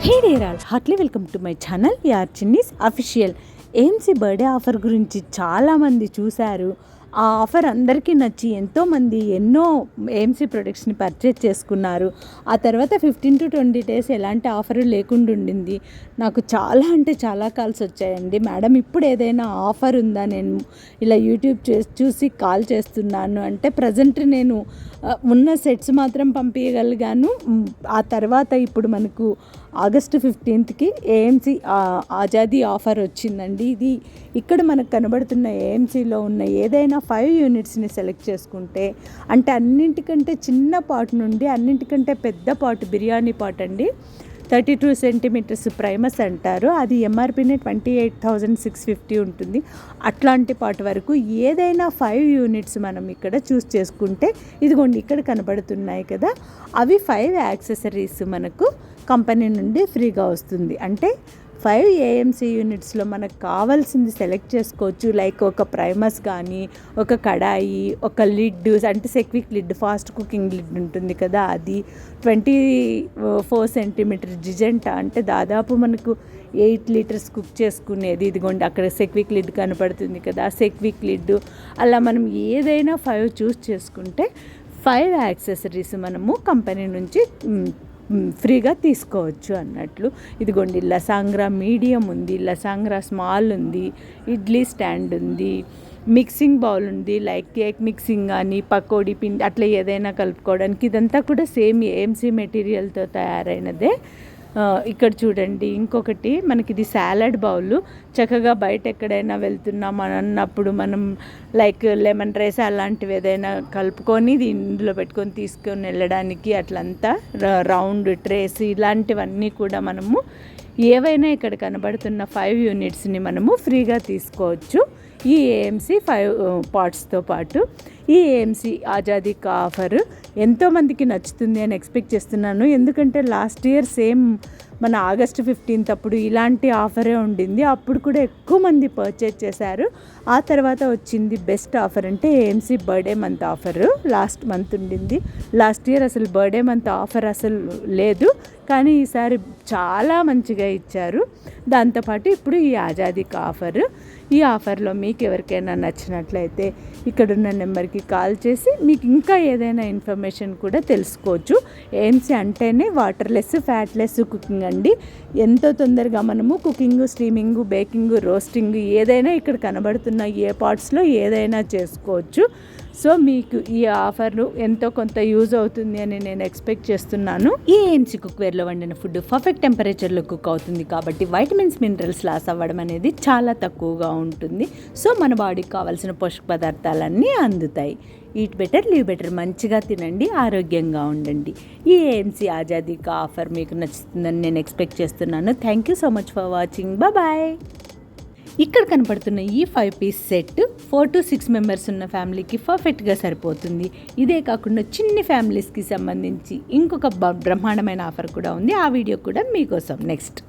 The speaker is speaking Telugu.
Hey there all heartily welcome to my channel యార్ Chinnis official. AMC birthday offer గురించి చాలామంది చూశారు. ఆ ఆఫర్ అందరికీ నచ్చి ఎంతోమంది ఎన్నో ఏఎంసీ ప్రొడక్ట్స్ని పర్చేజ్ చేసుకున్నారు. ఆ తర్వాత 15 to 20 days ఎలాంటి ఆఫర్ లేకుండా ఉండింది. నాకు చాలా అంటే చాలా కాల్స్ వచ్చాయండి. మేడం ఇప్పుడు ఏదైనా ఆఫర్ ఉందా, నేను ఇలా యూట్యూబ్ చూసి కాల్ చేస్తున్నాను అంటే ప్రజెంట్ నేను ఉన్న సెట్స్ మాత్రం పంపించగలిగాను. ఆ తర్వాత ఇప్పుడు మనకు August 15th AMC Azadi offer వచ్చిందండి. ఇది ఇక్కడ మనకు కనబడుతున్న ఏఎంసీలో ఉన్న ఏదైనా 5 యూనిట్స్ని సెలెక్ట్ చేసుకుంటే, అంటే అన్నింటికంటే చిన్న పాట్ నుండి అన్నింటికంటే పెద్ద పాట్ బిర్యానీ పాట్ అండి, 32 centimeters ప్రైమస్ అంటారు. అది ఎంఆర్పీనే 28,650 ఉంటుంది. అట్లాంటి పాట్ వరకు ఏదైనా 5 యూనిట్స్ మనం ఇక్కడ చూస్ చేసుకుంటే, ఇదిగోండి ఇక్కడ కనబడుతున్నాయి కదా, అవి 5 యాక్సెసరీస్ మనకు కంపెనీ నుండి ఫ్రీగా వస్తుంది. అంటే 5 ఏఎంసీ యూనిట్స్లో మనకు కావాల్సింది సెలెక్ట్ చేసుకోవచ్చు. లైక్ ఒక ప్రైమస్ కానీ, ఒక కడాయి, ఒక లిడ్, అంటే సెక్విక్ లిడ్, ఫాస్ట్ కుకింగ్ లిడ్ ఉంటుంది కదా, అది 24 centimeter జిజెంటా, అంటే దాదాపు మనకు 8 liters కుక్ చేసుకునేది. ఇదిగోండి అక్కడ సెక్విక్ లిడ్ కనపడుతుంది కదా, సెక్విక్ లిడ్. అలా మనం ఏదైనా 5 చూస్ చేసుకుంటే 5 యాక్సెసరీస్ మనము కంపెనీ నుంచి ఫ్రీగా తీసుకోవచ్చు అన్నట్లు. ఇదిగోండి లసాంగ్రా మీడియం ఉంది, లసాంగ్రా స్మాల్ ఉంది, ఇడ్లీ స్టాండ్ ఉంది, మిక్సింగ్ బౌల్ ఉంది, లైక్ కేక్ మిక్సింగ్ కానీ పకోడీ పిండి అట్లా ఏదైనా కలుపుకోవడానికి. ఇదంతా కూడా సేమ్ ఏఎంసీ మెటీరియల్తో తయారైనదే. ఇక్కడ చూడండి ఇంకొకటి మనకి ఇది సాలడ్ బౌల్. చక్కగా బయట ఎక్కడైనా వెళ్తున్నాం అన్నప్పుడు మనం లైక్ లెమన్ రైస్ అలాంటివి ఏదైనా కలుపుకొని ఇందులో పెట్టుకొని తీసుకొని వెళ్ళడానికి, అట్లంతా రౌండ్ ట్రేస్ ఇలాంటివన్నీ కూడా మనము ఏవైనా ఇక్కడ కనబడుతున్న 5 యూనిట్స్ని మనము ఫ్రీగా తీసుకోవచ్చు ఈ ఏఎంసీ 5 పార్ట్స్తో పాటు. ఈ ఏఎంసీ ఆజాదీ కా ఆఫర్ ఎంతోమందికి నచ్చుతుంది అని ఎక్స్పెక్ట్ చేస్తున్నాను. ఎందుకంటే లాస్ట్ ఇయర్ సేమ్ మన August 15th అప్పుడు ఇలాంటి ఆఫరే ఉండింది. అప్పుడు కూడా ఎక్కువ మంది పర్చేజ్ చేశారు. ఆ తర్వాత వచ్చింది బెస్ట్ ఆఫర్ అంటే AMC birthday month offer. Last month ఉండింది. లాస్ట్ ఇయర్ అసలు బర్త్డే మంత్ ఆఫర్ అసలు లేదు, కానీ ఈసారి చాలా మంచిగా ఇచ్చారు. దాంతోపాటు ఇప్పుడు ఈ ఆజాదీ కా ఆఫర్. ఈ ఆఫర్లో మీకు ఎవరికైనా నచ్చినట్లయితే ఇక్కడున్న నెంబర్కి కాల్ చేసి మీకు ఇంకా ఏదైనా ఇన్ఫర్మేషన్ కూడా తెలుసుకోవచ్చు. ఏఎంసీ అంటేనే వాటర్లెస్ ఫ్యాట్లెస్ కుకింగ్ అండి. ఎంతో తొందరగా మనము కుకింగ్, స్టీమింగ్, బేకింగ్, రోస్టింగ్ ఏదైనా ఇక్కడ కనబడుతున్న ఏ పార్ట్స్లో ఏదైనా చేసుకోవచ్చు. సో మీకు ఈ ఆఫర్ ఎంతో కొంత యూజ్ అవుతుంది అని నేను ఎక్స్పెక్ట్ చేస్తున్నాను. ఈ ఏఎంసీ కుక్వేర్లో వండిన ఫుడ్ పర్ఫెక్ట్ టెంపరేచర్లో కుక్ అవుతుంది కాబట్టి వైటమిన్స్, మినరల్స్ లాస్ అవ్వడం అనేది చాలా తక్కువగా ఉంటుంది. సో మన బాడీకి కావాల్సిన పోషక పదార్థాలన్నీ అందుతాయి. Eat better, live better. మంచిగా తినండి, ఆరోగ్యంగా ఉండండి. ఈ ఏఎంసీ ఆజాదీ కా ఆఫర్ మీకు నచ్చుతుందని నేను ఎక్స్పెక్ట్ చేస్తున్నాను. Thank you so much for watching. Bye. ఇక్కడ కనపడుతున్న ఈ 5 piece సెట్ 4 to 6 members ఉన్న ఫ్యామిలీకి పర్ఫెక్ట్గా సరిపోతుంది. ఇదే కాకుండా చిన్ని ఫ్యామిలీస్కి సంబంధించి ఇంకొక బ్రహ్మాండమైన ఆఫర్ కూడా ఉంది. ఆ వీడియో కూడా మీకోసం నెక్స్ట్.